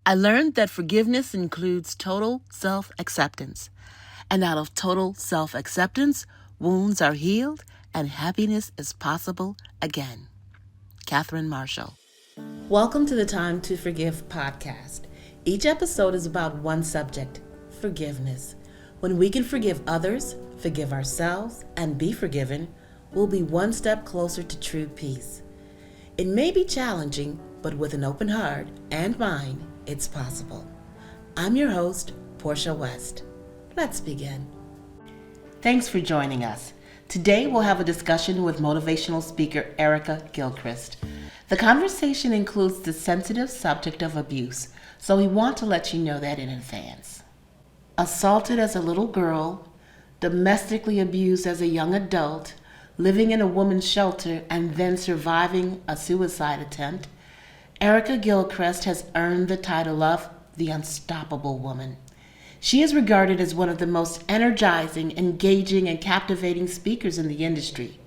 I learned that forgiveness includes total self-acceptance. And out of total self-acceptance, wounds are healed and happiness is possible again. Catherine Marshall. Welcome to the Time to Forgive podcast. Each episode is about one subject, forgiveness. When we can forgive others, forgive ourselves, and be forgiven, we'll be one step closer to true peace. It may be challenging, but with an open heart and mind, it's possible. I'm your host, Portia West. Let's begin. Thanks for joining us. Today we'll have a discussion with motivational speaker Erika Gilchrist. The conversation includes the sensitive subject of abuse, so we want to let you know that in advance. Assaulted as a little girl, domestically abused as a young adult, living in a woman's shelter, and then surviving a suicide attempt, Erika Gilchrist has earned the title of the Unstoppable Woman. She is regarded as one of the most energizing, engaging, and captivating speakers in the industry.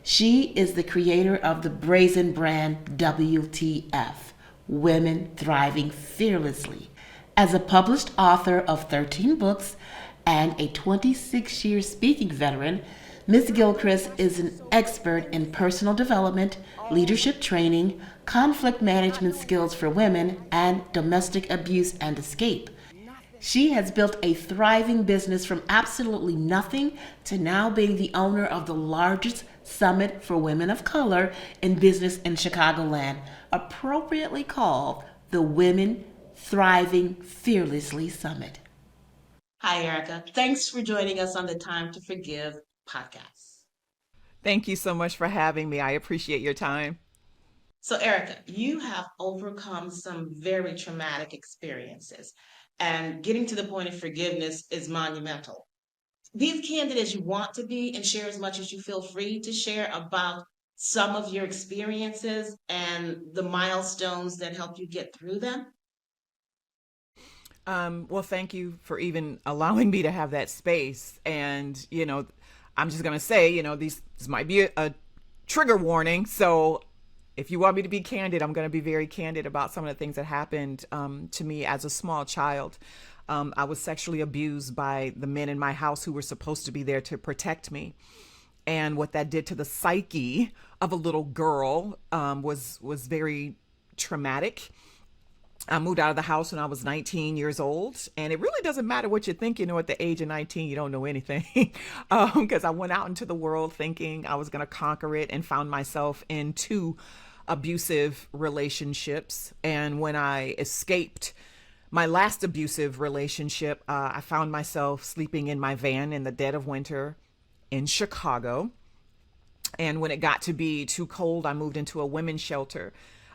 She is the creator of the brazen brand WTF, Women Thriving Fearlessly. As a published author of 13 books and a 26-year speaking veteran, Ms. Gilchrist is an expert in personal development, leadership training, conflict management skills for women, and domestic abuse and escape. She has built a thriving business from absolutely nothing to now being the owner of the largest summit for women of color in business in Chicagoland, appropriately called the Women Thriving Fearlessly Summit. Hi, Erika. Thanks for joining us on the Time to Forgive podcast. Thank you so much for having me. I appreciate your time. So, Erika, you have overcome some very traumatic experiences, and getting to the point of forgiveness is monumental. Be as candid as you want to be and share as much as you feel free to share about some of your experiences and the milestones that help you get through them. Well, thank you for even allowing me to have that space. And, I'm just going to say, this might be a trigger warning. So if you want me to be candid, I'm going to be very candid about some of the things that happened to me as a small child. I was sexually abused by the men in my house who were supposed to be there to protect me. And what that did to the psyche of a little girl was very traumatic. I moved out of the house when I was 19 years old, and it really doesn't matter what you think. At the age of 19, you don't know anything, because I went out into the world thinking I was going to conquer it and found myself in two abusive relationships. And when I escaped my last abusive relationship, I found myself sleeping in my van in the dead of winter in Chicago. And when it got to be too cold, I moved into a women's shelter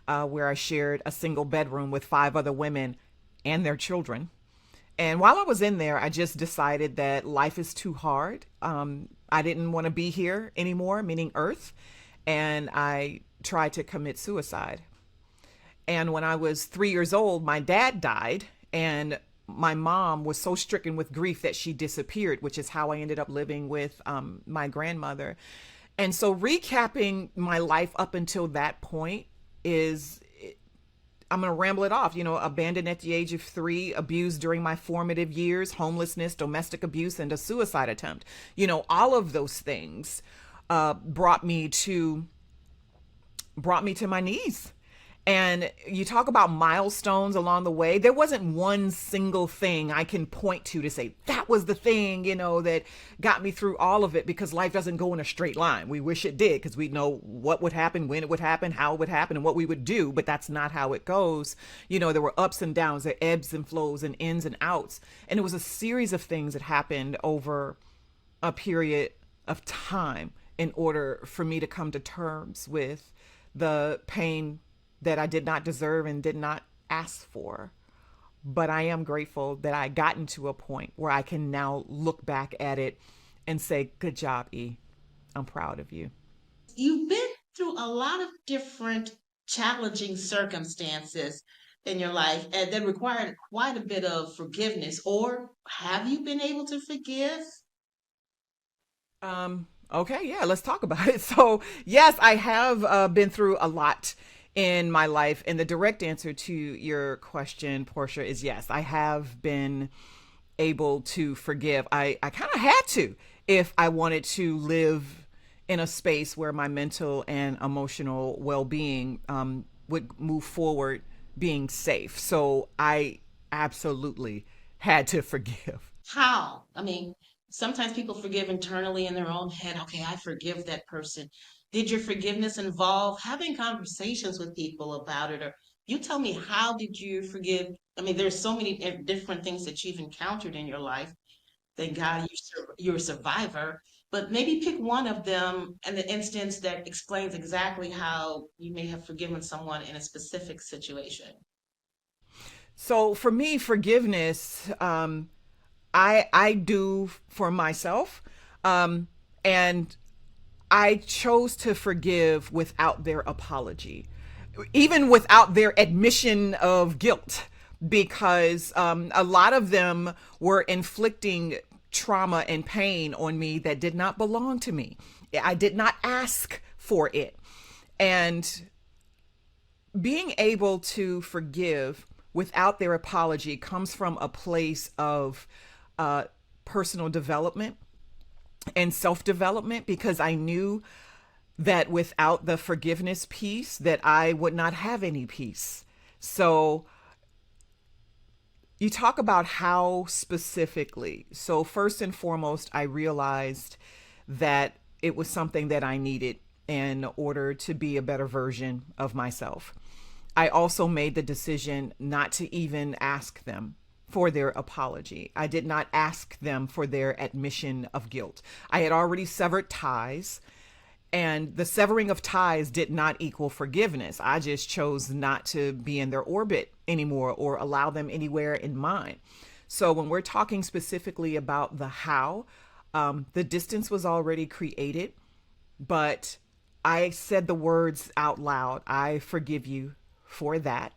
where I shared a single bedroom with 5 other women and their children. And while I was in there, I just decided that life is too hard. I didn't want to be here anymore, meaning Earth. And I tried to commit suicide. And when I was 3 years old, my dad died. And my mom was so stricken with grief that she disappeared, which is how I ended up living with my grandmother. And so recapping my life up until that point is, I'm going to ramble it off, abandoned at the age of 3, abused during my formative years, homelessness, domestic abuse, and a suicide attempt. All of those things brought me to my knees. And you talk about milestones along the way. There wasn't one single thing I can point to say that was the thing, that got me through all of it, because life doesn't go in a straight line. We wish it did, because we know what would happen, when it would happen, how it would happen, and what we would do. But that's not how it goes. There were ups and downs, there ebbs and flows and ins and outs. And it was a series of things that happened over a period of time in order for me to come to terms with the pain that I did not deserve and did not ask for. But I am grateful that I gotten to a point where I can now look back at it and say, good job, E. I'm proud of you. You've been through a lot of different challenging circumstances in your life and that required quite a bit of forgiveness. Or have you been able to forgive? Okay, yeah, let's talk about it. So, yes, I have been through a lot in my life. And the direct answer to your question, Portia, is yes. I have been able to forgive. I kind of had to if I wanted to live in a space where my mental and emotional well-being would move forward being safe. So I absolutely had to forgive. How? I mean, sometimes people forgive internally in their own head. Okay, I forgive that person. Did your forgiveness involve having conversations with people about it? Or you tell me, how did you forgive? I mean, there's so many different things that you've encountered in your life. Thank God you're a survivor. But maybe pick one of them and the instance that explains exactly how you may have forgiven someone in a specific situation. So for me, forgiveness, I do for myself, and I chose to forgive without their apology, even without their admission of guilt, because a lot of them were inflicting trauma and pain on me that did not belong to me. I did not ask for it. And being able to forgive without their apology comes from a place of uh, personal development and self-development, because I knew that without the forgiveness piece that I would not have any peace. So you talk about how specifically. So first and foremost, I realized that it was something that I needed in order to be a better version of myself. I also made the decision not to even ask them for their apology. I did not ask them for their admission of guilt. I had already severed ties, and the severing of ties did not equal forgiveness. I just chose not to be in their orbit anymore or allow them anywhere in mine. So when we're talking specifically about the how, the distance was already created, but I said the words out loud. I forgive you for that.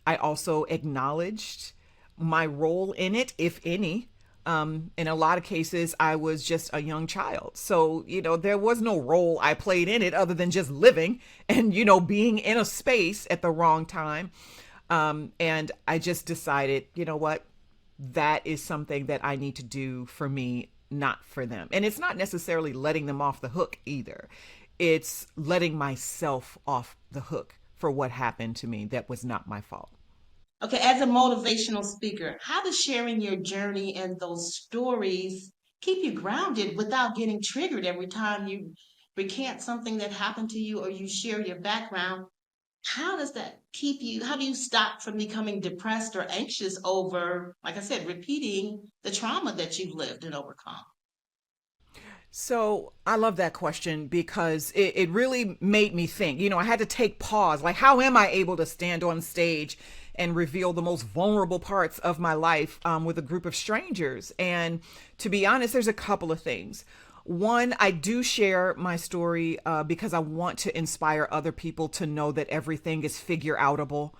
I also acknowledged my role in it, if any. In a lot of cases, I was just a young child. So, there was no role I played in it other than just living and, being in a space at the wrong time. And I just decided, you know what, that is something that I need to do for me, not for them. And it's not necessarily letting them off the hook either. It's letting myself off the hook for what happened to me that was not my fault. Okay, as a motivational speaker, how does sharing your journey and those stories keep you grounded without getting triggered every time you recant something that happened to you or you share your background? How does that keep you? How do you stop from becoming depressed or anxious over, like I said, repeating the trauma that you've lived and overcome? So I love that question because it really made me think. I had to take pause. Like, how am I able to stand on stage and reveal the most vulnerable parts of my life with a group of strangers? And to be honest, there's a couple of things. One, I do share my story because I want to inspire other people to know that everything is figure outable.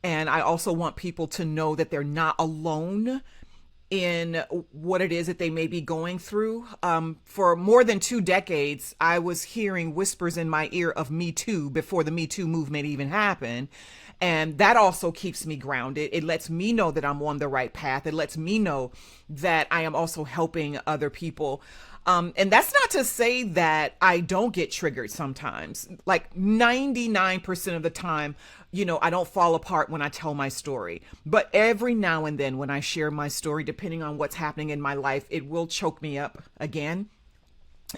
And I also want people to know that they're not alone in what it is that they may be going through. For more than 2 decades, I was hearing whispers in my ear of Me Too before the Me Too movement even happened. And that also keeps me grounded. It lets me know that I'm on the right path. It lets me know that I am also helping other people. And that's not to say that I don't get triggered sometimes. Like 99% of the time, I don't fall apart when I tell my story. But every now and then when I share my story, depending on what's happening in my life, it will choke me up again.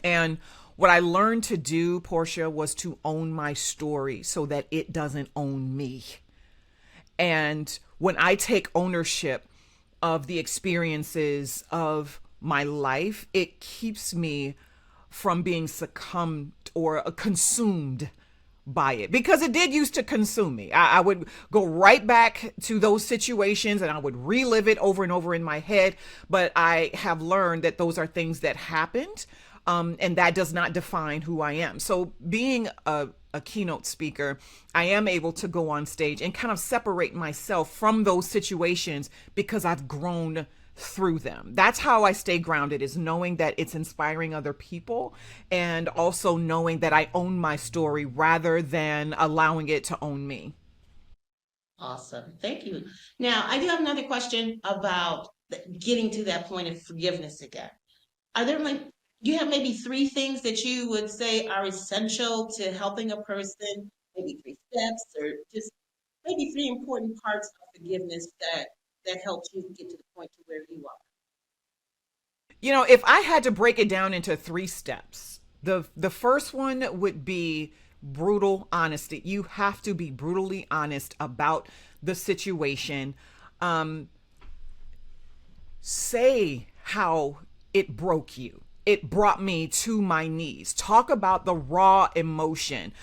And what I learned to do, Portia, was to own my story so that it doesn't own me. And when I take ownership of the experiences of my life, it keeps me from being succumbed or consumed by it, because it did used to consume me. I would go right back to those situations and I would relive it over and over in my head. But I have learned that those are things that happened, and that does not define who I am. So being a keynote speaker, I am able to go on stage and kind of separate myself from those situations because I've grown through them. That's how I stay grounded, is knowing that it's inspiring other people, and also knowing that I own my story rather than allowing it to own me. Awesome. Thank you. Now, I do have another question about getting to that point of forgiveness again. Are there like, you have maybe three things that you would say are essential to helping a person, maybe three steps or just maybe three important parts of forgiveness that helps you get to the point to where you are? If I had to break it down into three steps, the first one would be brutal honesty. You have to be brutally honest about the situation. Um, Say how it broke you. It brought me to my knees. Talk about the raw emotion.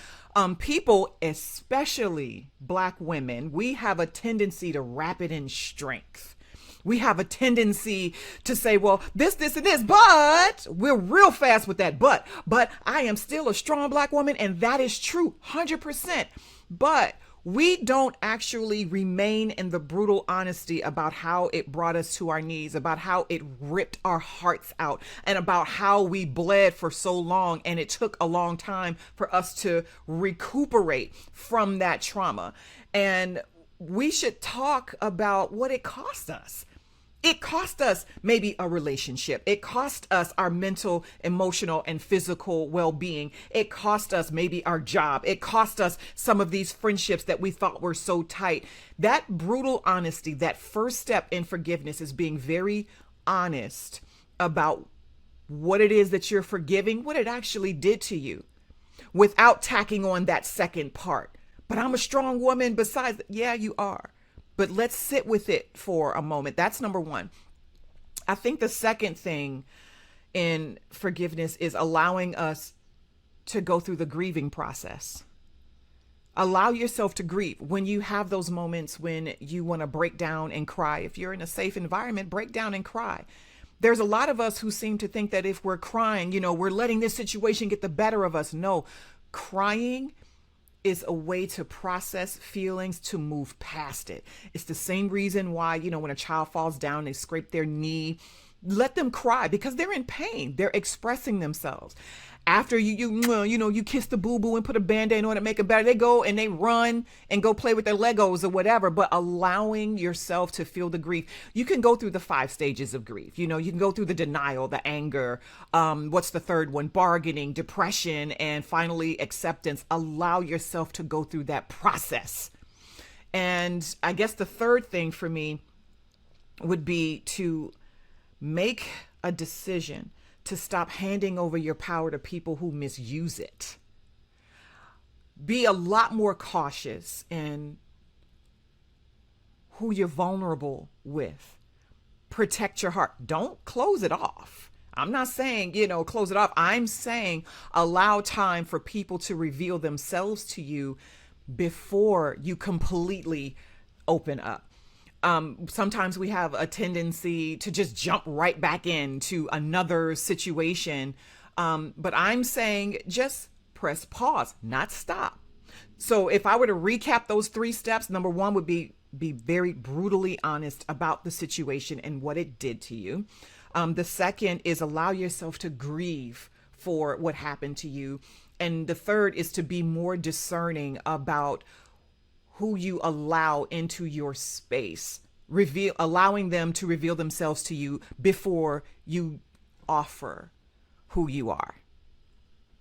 People, especially Black women, we have a tendency to wrap it in strength. We have a tendency to say, well, this, and this, but we're real fast with that. But I am still a strong Black woman, and that is true, 100%. But we don't actually remain in the brutal honesty about how it brought us to our knees, about how it ripped our hearts out, and about how we bled for so long and it took a long time for us to recuperate from that trauma. And we should talk about what it cost us. It cost us maybe a relationship. It cost us our mental, emotional, and physical well-being. It cost us maybe our job. It cost us some of these friendships that we thought were so tight. That brutal honesty, that first step in forgiveness, is being very honest about what it is that you're forgiving, what it actually did to you, without tacking on that second part. But I'm a strong woman besides. Yeah, you are. But let's sit with it for a moment. That's number one. I think the second thing in forgiveness is allowing us to go through the grieving process. Allow yourself to grieve. When you have those moments when you want to break down and cry, if you're in a safe environment, break down and cry. There's a lot of us who seem to think that if we're crying, we're letting this situation get the better of us. No, crying is a way to process feelings, to move past it. It's the same reason why, when a child falls down, they scrape their knee. Let them cry because they're in pain. They're expressing themselves. After you kiss the boo-boo and put a Band-Aid on it, make it better, they go and they run and go play with their Legos or whatever, but allowing yourself to feel the grief. You can go through the 5 stages of grief. You can go through the denial, the anger, what's the third one? Bargaining, depression, and finally acceptance. Allow yourself to go through that process. And I guess the third thing for me would be to make a decision to stop handing over your power to people who misuse it. Be a lot more cautious in who you're vulnerable with. Protect your heart. Don't close it off. I'm not saying, close it off. I'm saying allow time for people to reveal themselves to you before you completely open up. Sometimes we have a tendency to just jump right back into another situation. But I'm saying just press pause, not stop. So if I were to recap those 3 steps, number 1 would be very brutally honest about the situation and what it did to you. The second is allow yourself to grieve for what happened to you. And the third is to be more discerning about who you allow into your space, allowing them to reveal themselves to you before you offer who you are.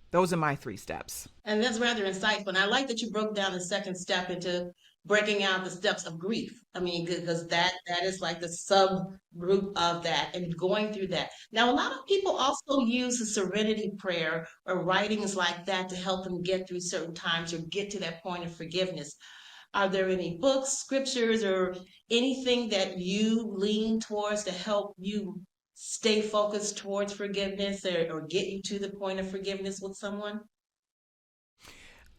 Those are my 3 steps. And that's rather insightful. And I like that you broke down the second step into breaking out the steps of grief. I mean, because that is like the subgroup of that and going through that. Now, a lot of people also use the serenity prayer or writings like that to help them get through certain times or get to that point of forgiveness. Are there any books, scriptures, or anything that you lean towards to help you stay focused towards forgiveness or get you to the point of forgiveness with someone?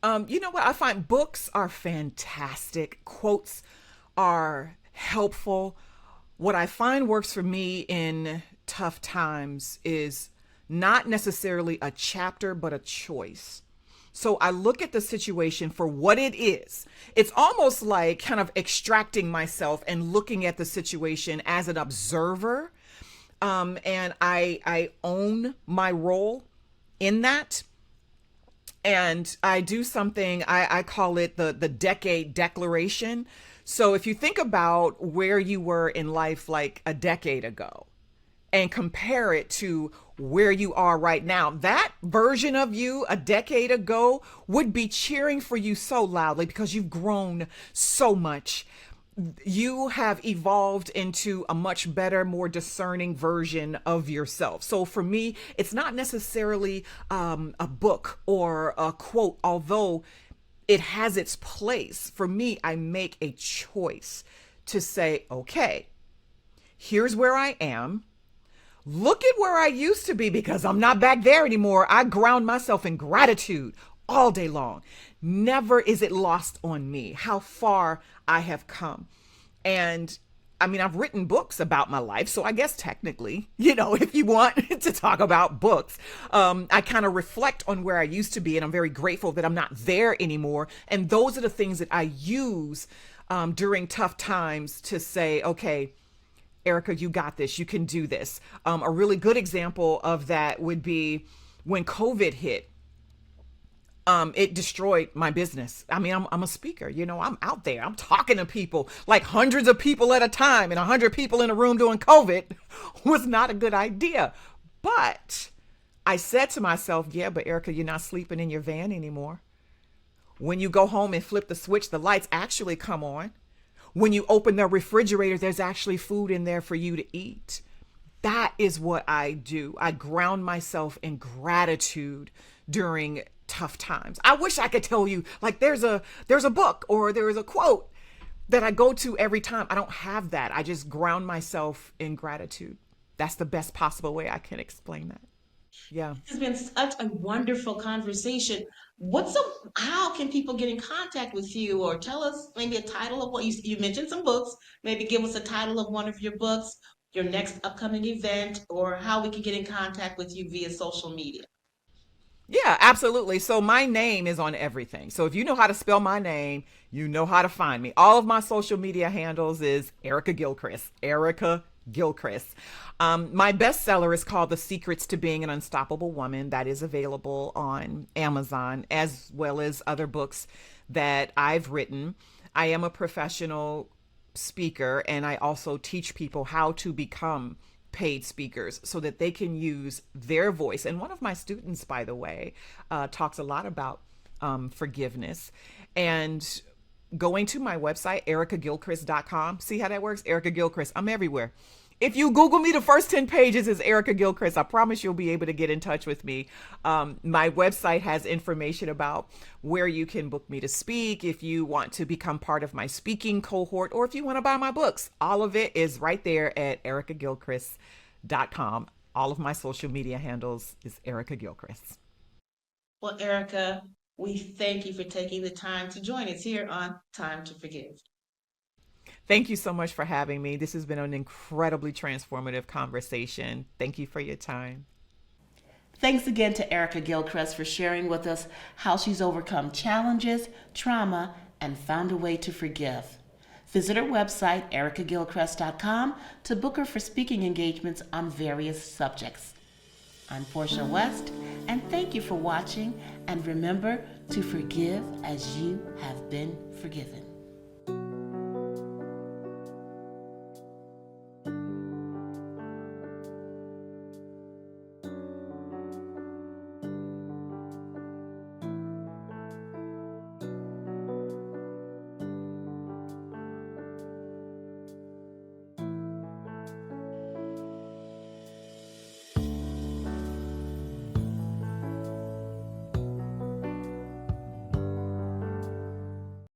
You know what? I find books are fantastic. Quotes are helpful. What I find works for me in tough times is not necessarily a chapter, but a choice. So I look at the situation for what it is. It's almost like kind of extracting myself and looking at the situation as an observer. And I own my role in that. And I do something, I call it the decade declaration. So if you think about where you were in life like a decade ago and compare it to where you are right now, that version of you a decade ago would be cheering for you so loudly because you've grown so much. You have evolved into a much better, more discerning version of yourself. So for me, it's not necessarily a book or a quote, although it has its place. For me, I make a choice to say, okay, here's where I am. Look at where I used to be because I'm not back there anymore. I ground myself in gratitude all day long. Never is it lost on me how far I have come. And I mean, I've written books about my life. So I guess technically, if you want to talk about books, I kind of reflect on where I used to be. And I'm very grateful that I'm not there anymore. And those are the things that I use during tough times to say, okay, Erika, you got this. You can do this. A really good example of that would be when COVID hit. It destroyed my business. I mean, I'm a speaker, I'm out there. I'm talking to people, like hundreds of people at a time, and 100 people in a room doing COVID was not a good idea. But I said to myself, yeah, but Erika, you're not sleeping in your van anymore. When you go home and flip the switch, the lights actually come on. When you open the refrigerator, there's actually food in there for you to eat. That is what I do. I ground myself in gratitude during tough times. I wish I could tell you like there's a book or there is a quote that I go to every time. I don't have that. I just ground myself in gratitude. That's the best possible way I can explain that. Yeah. It's been such a wonderful conversation. How can people get in contact with you, or tell us maybe a title of what you mentioned some books, maybe give us a title of one of your books, your next upcoming event, or how we can get in contact with you via social media. Yeah, absolutely. So my name is on everything. So if you know how to spell my name, you know how to find me. All of my social media handles is Erika Gilchrist. Erika Gilchrist. My bestseller is called The Secrets to Being an Unstoppable Woman. That is available on Amazon, as well as other books that I've written. I am a professional speaker, and I also teach people how to become paid speakers so that they can use their voice. And one of my students, by the way, talks a lot about forgiveness. And going to my website, erikagilchrist.com. See how that works? Erika Gilchrist. I'm everywhere. If you Google me, the first 10 pages is Erika Gilchrist. I promise you'll be able to get in touch with me. My website has information about where you can book me to speak, if you want to become part of my speaking cohort, or if you want to buy my books. All of it is right there at erikagilchrist.com. All of my social media handles is Erika Gilchrist. Well, Erika, we thank you for taking the time to join us here on Time to Forgive. Thank you so much for having me. This has been an incredibly transformative conversation. Thank you for your time. Thanks again to Erika Gilchrist for sharing with us how she's overcome challenges, trauma, and found a way to forgive. Visit her website, erikagilchrist.com, to book her for speaking engagements on various subjects. I'm Portia West, and thank you for watching. And remember to forgive as you have been forgiven.